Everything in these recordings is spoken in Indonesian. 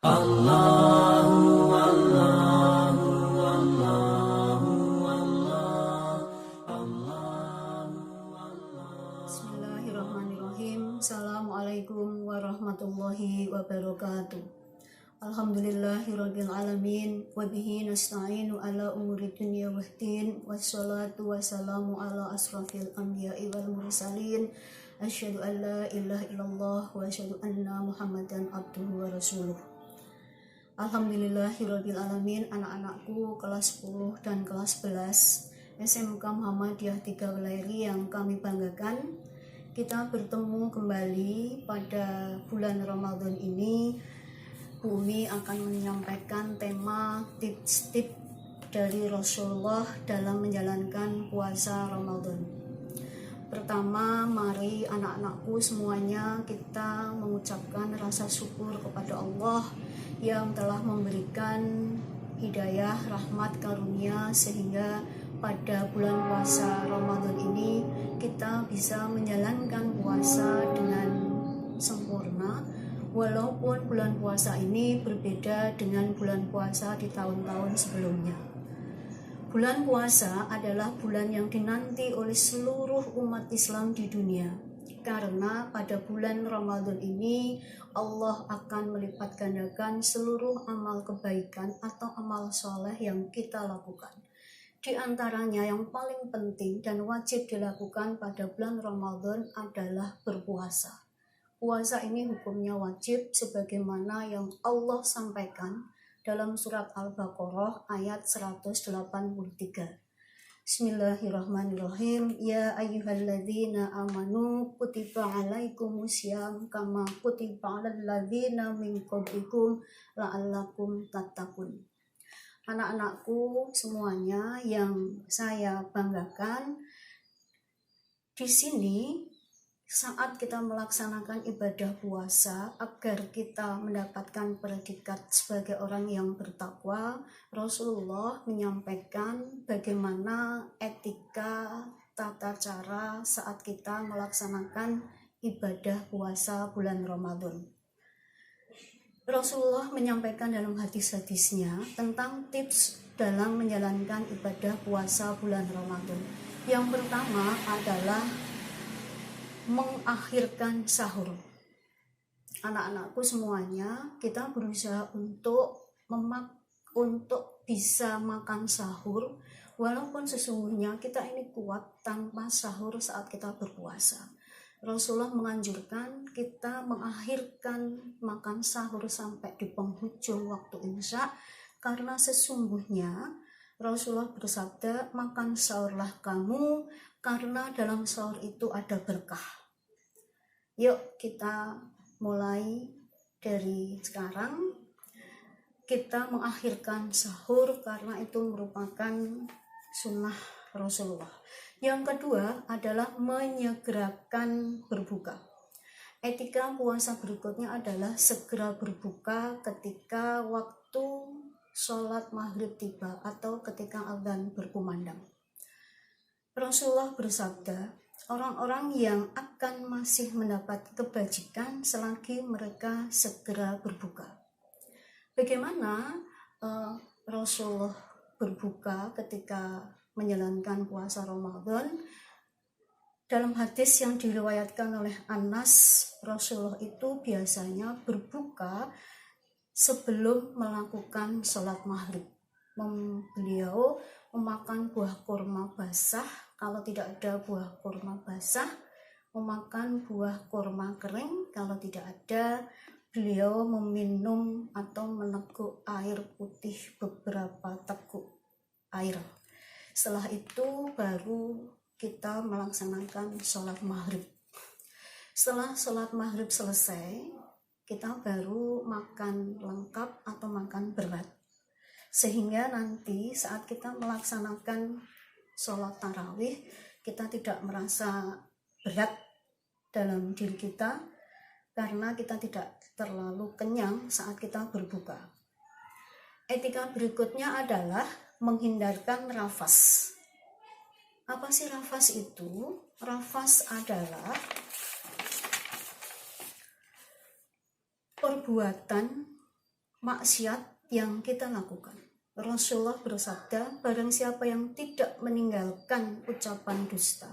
Allahu Allahu Allahu Bismillahirrahmanirrahim. Assalamualaikum warahmatullahi wabarakatuh. Alhamdulillahirabbil alamin wa bihi nasta'inu ala umuri dunya waddin wassalatu wassalamu ala asrafil anbiya'i wal mursalin. Asyhadu an la ilaha illallah wa asyhadu anna Muhammadan abduhu wa rasuluh. Alhamdulillahirabbil alamin. Anak-anakku kelas 10 dan kelas 11 SMK Muhammadiyah 3 Weleri yang kami banggakan, kita bertemu kembali pada bulan Ramadan ini. Bu Umi akan menyampaikan tema tips-tips dari Rasulullah dalam menjalankan puasa Ramadan. Pertama, mari anak-anakku semuanya kita mengucapkan rasa syukur kepada Allah yang telah memberikan hidayah, rahmat, karunia sehingga pada bulan puasa Ramadan ini kita bisa menjalankan puasa dengan sempurna, walaupun bulan puasa ini berbeda dengan bulan puasa di tahun-tahun sebelumnya. Bulan puasa adalah bulan yang dinanti oleh seluruh umat Islam di dunia, karena pada bulan Ramadan ini Allah akan melipat gandakan seluruh amal kebaikan atau amal soleh yang kita lakukan. Di antaranya yang paling penting dan wajib dilakukan pada bulan Ramadan adalah berpuasa. Puasa ini hukumnya wajib sebagaimana yang Allah sampaikan dalam surat Al-Baqarah ayat 183. Bismillahirrahmanirrahim. Ya ayyuhalladzina amanu kutiba alaikumusiyam kama kutiba alal ladzina min qablikum la'allakum tattaqun. Anak-anakku semuanya yang saya banggakan, di sini saat kita melaksanakan ibadah puasa agar kita mendapatkan predikat sebagai orang yang bertakwa, Rasulullah menyampaikan bagaimana etika tata cara saat kita melaksanakan ibadah puasa bulan Ramadan. Rasulullah menyampaikan dalam hadis-hadisnya tentang tips dalam menjalankan ibadah puasa bulan Ramadan. Yang pertama adalah mengakhirkan sahur. Anak-anakku semuanya, kita berusaha untuk bisa makan sahur, walaupun sesungguhnya kita ini kuat tanpa sahur saat kita berpuasa. Rasulullah menganjurkan kita mengakhirkan makan sahur sampai di penghujung waktu Isya, karena sesungguhnya Rasulullah bersabda, makan sahurlah kamu karena dalam sahur itu ada berkah. Yuk kita mulai dari sekarang, kita mengakhirkan sahur karena itu merupakan sunnah Rasulullah. Yang kedua adalah menyegerakan berbuka. Etika puasa berikutnya adalah segera berbuka ketika waktu sholat maghrib tiba atau ketika adzan berkumandang. Rasulullah bersabda, orang-orang yang akan masih mendapat kebajikan selagi mereka segera berbuka. Bagaimana Rasulullah berbuka ketika menjalankan puasa Ramadan? Dalam hadis yang diriwayatkan oleh Anas, Rasulullah itu biasanya berbuka sebelum melakukan sholat maghrib. Beliau memakan buah kurma basah, kalau tidak ada buah kurma basah, memakan buah kurma kering, kalau tidak ada, beliau meminum atau meneguk air putih beberapa teguk air. Setelah itu baru kita melaksanakan sholat maghrib. Setelah sholat maghrib selesai, kita baru makan lengkap atau makan berat, sehingga nanti saat kita melaksanakan sholat tarawih, kita tidak merasa berat dalam diri kita karena kita tidak terlalu kenyang saat kita berbuka. Etika berikutnya adalah menghindarkan rafas. Apa sih rafas itu? Rafas adalah perbuatan maksiat yang kita lakukan. Rasulullah bersabda, barang siapa yang tidak meninggalkan ucapan dusta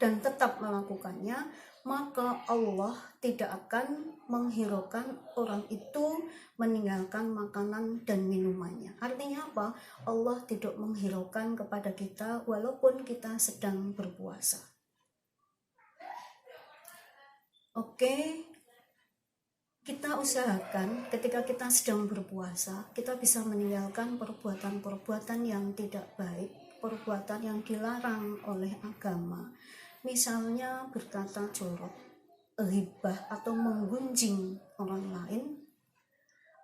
dan tetap melakukannya, maka Allah tidak akan menghiraukan orang itu meninggalkan makanan dan minumannya. Artinya apa? Allah tidak menghiraukan kepada kita walaupun kita sedang berpuasa. Oke, kita usahakan ketika kita sedang berpuasa, kita bisa meninggalkan perbuatan-perbuatan yang tidak baik, perbuatan yang dilarang oleh agama. Misalnya berkata jorok, ghibah atau menggunjing orang lain,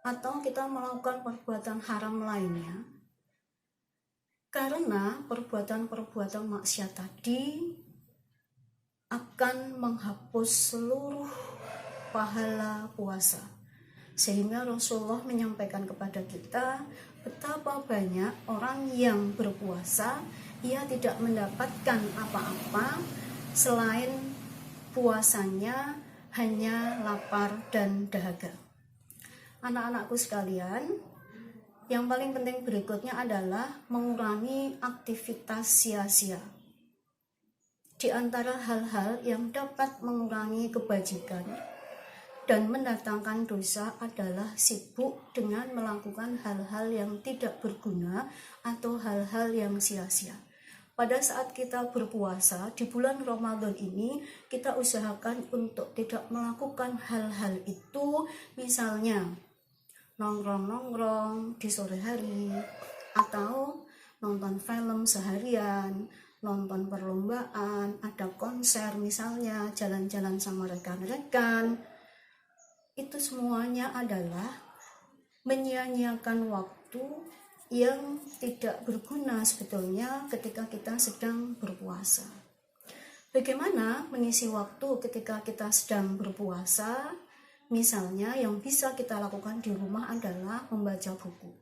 atau kita melakukan perbuatan haram lainnya. Karena perbuatan-perbuatan maksiat tadi akan menghapus seluruh pahala puasa, sehingga Rasulullah menyampaikan kepada kita betapa banyak orang yang berpuasa ia tidak mendapatkan apa-apa selain puasanya hanya lapar dan dahaga. Anak-anakku sekalian, yang paling penting berikutnya adalah mengurangi aktivitas sia-sia. Di antara hal-hal yang dapat mengurangi kebajikan dan mendatangkan dosa adalah sibuk dengan melakukan hal-hal yang tidak berguna atau hal-hal yang sia-sia. Pada saat kita berpuasa di bulan Ramadan ini, kita usahakan untuk tidak melakukan hal-hal itu, misalnya nongkrong-nongkrong di sore hari, atau nonton film seharian, nonton perlombaan, ada konser misalnya, jalan-jalan sama rekan-rekan. Itu semuanya adalah menyia-nyiakan waktu yang tidak berguna sebetulnya ketika kita sedang berpuasa. Bagaimana mengisi waktu ketika kita sedang berpuasa? Misalnya yang bisa kita lakukan di rumah adalah membaca buku.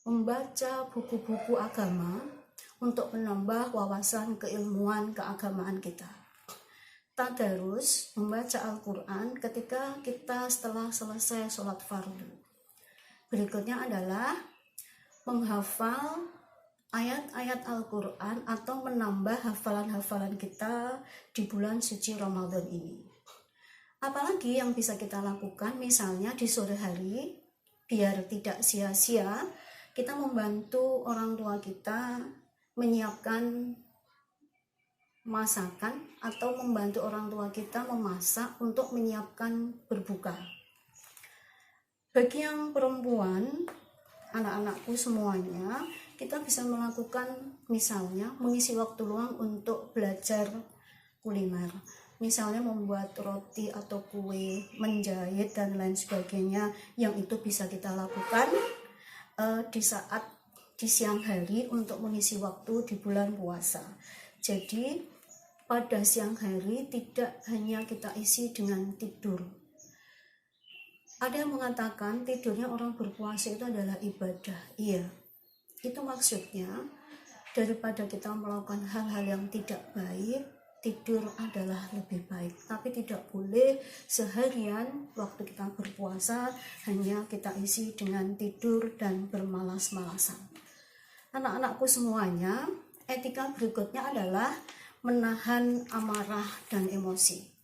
Membaca buku-buku agama untuk menambah wawasan keilmuan keagamaan kita. Tadarus, membaca Al-Quran ketika kita setelah selesai sholat fardu. Berikutnya adalah menghafal ayat-ayat Al-Quran atau menambah hafalan-hafalan kita di bulan suci Ramadan ini. Apalagi yang bisa kita lakukan, misalnya di sore hari, biar tidak sia-sia, kita membantu orang tua kita menyiapkan masakan atau membantu orang tua kita memasak untuk menyiapkan berbuka. Bagi yang perempuan, anak-anakku semuanya, kita bisa melakukan misalnya mengisi waktu luang untuk belajar kuliner. Misalnya membuat roti atau kue, menjahit dan lain sebagainya, yang itu bisa kita lakukan di siang hari untuk mengisi waktu di bulan puasa. Jadi pada siang hari tidak hanya kita isi dengan tidur. Ada yang mengatakan tidurnya orang berpuasa itu adalah ibadah. Iya, itu maksudnya daripada kita melakukan hal-hal yang tidak baik, tidur adalah lebih baik. Tapi tidak boleh seharian waktu kita berpuasa hanya kita isi dengan tidur dan bermalas-malasan. Anak-anakku semuanya, etika berikutnya adalah menahan amarah dan emosi.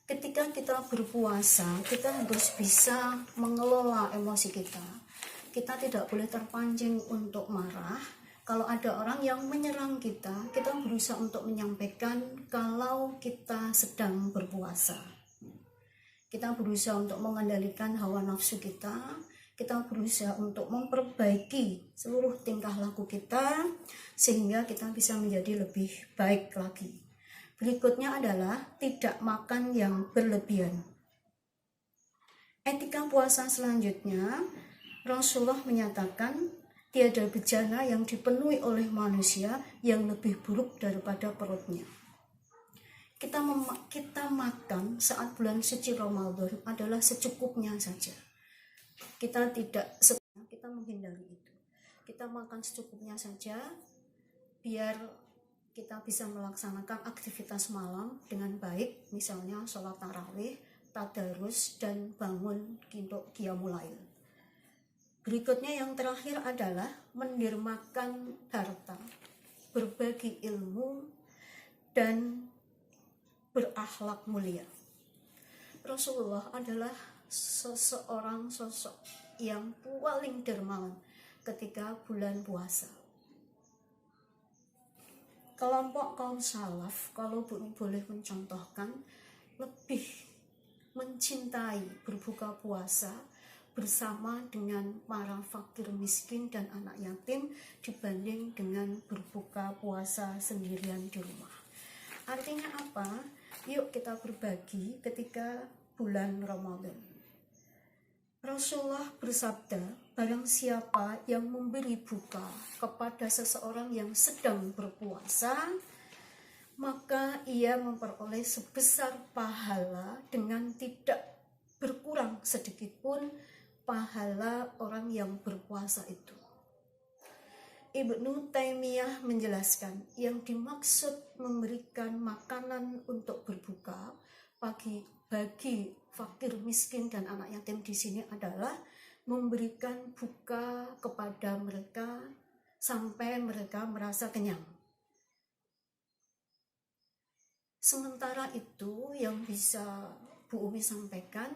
Ketika kita berpuasa, kita harus bisa mengelola emosi kita. Kita tidak boleh terpancing untuk marah. Kalau ada orang yang menyerang kita berusaha untuk menyampaikan kalau kita sedang berpuasa. Kita berusaha untuk mengendalikan hawa nafsu kita berusaha untuk memperbaiki seluruh tingkah laku kita sehingga kita bisa menjadi lebih baik lagi. Berikutnya adalah tidak makan yang berlebihan. Etika puasa selanjutnya, Rasulullah menyatakan tiada bejana yang dipenuhi oleh manusia yang lebih buruk daripada perutnya. Kita makan saat bulan suci Ramadan adalah secukupnya saja. Kita menghindari itu. Kita makan secukupnya saja biar kita bisa melaksanakan aktivitas malam dengan baik, misalnya sholat tarawih, tadarus, dan bangun untuk qiyamul lail. Berikutnya yang terakhir adalah mendermakan harta, berbagi ilmu, dan berakhlak mulia. Rasulullah adalah seseorang sosok yang paling dermawan ketika bulan puasa. Kelompok kaum salaf, kalau boleh mencontohkan, lebih mencintai berbuka puasa bersama dengan para fakir miskin dan anak yatim dibanding dengan berbuka puasa sendirian di rumah. Artinya apa? Yuk kita berbagi ketika bulan Ramadan. Rasulullah bersabda, barang siapa yang memberi buka kepada seseorang yang sedang berpuasa, maka ia memperoleh sebesar pahala dengan tidak berkurang sedikit pun pahala orang yang berpuasa itu. Ibnu Taimiyah menjelaskan, yang dimaksud memberikan makanan untuk berbuka bagi fakir miskin dan anak yatim di sini adalah memberikan buka kepada mereka sampai mereka merasa kenyang. Sementara itu yang bisa Bu Umi sampaikan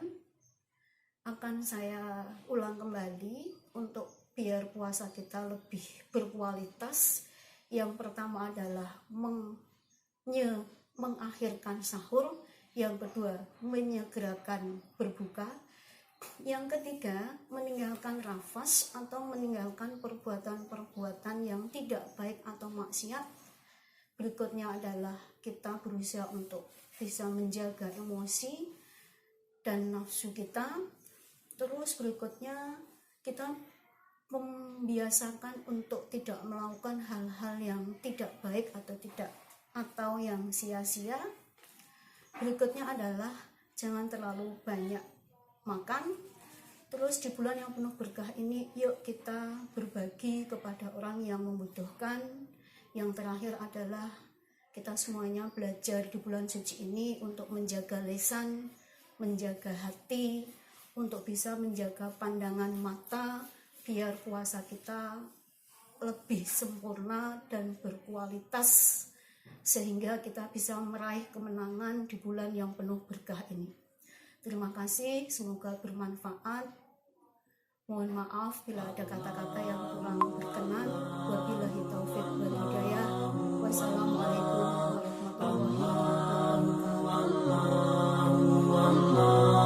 akan saya ulang kembali untuk biar puasa kita lebih berkualitas. Yang pertama adalah mengakhirkan sahur, yang kedua menyegerakan berbuka, yang ketiga meninggalkan rafas atau meninggalkan perbuatan-perbuatan yang tidak baik atau maksiat. Berikutnya adalah kita berusaha untuk bisa menjaga emosi dan nafsu kita. Terus berikutnya kita membiasakan untuk tidak melakukan hal-hal yang tidak baik atau yang sia-sia. Berikutnya adalah jangan terlalu banyak makan. Terus di bulan yang penuh berkah ini, yuk kita berbagi kepada orang yang membutuhkan. Yang terakhir adalah kita semuanya belajar di bulan suci ini untuk menjaga lisan, menjaga hati, untuk bisa menjaga pandangan mata, biar puasa kita lebih sempurna dan berkualitas, sehingga kita bisa meraih kemenangan di bulan yang penuh berkah ini. Terima kasih, semoga bermanfaat. Mohon maaf bila ada kata-kata yang kurang berkenan. Wabillahi taufiq wal hidayah. Wassalamualaikum warahmatullahi wabarakatuh.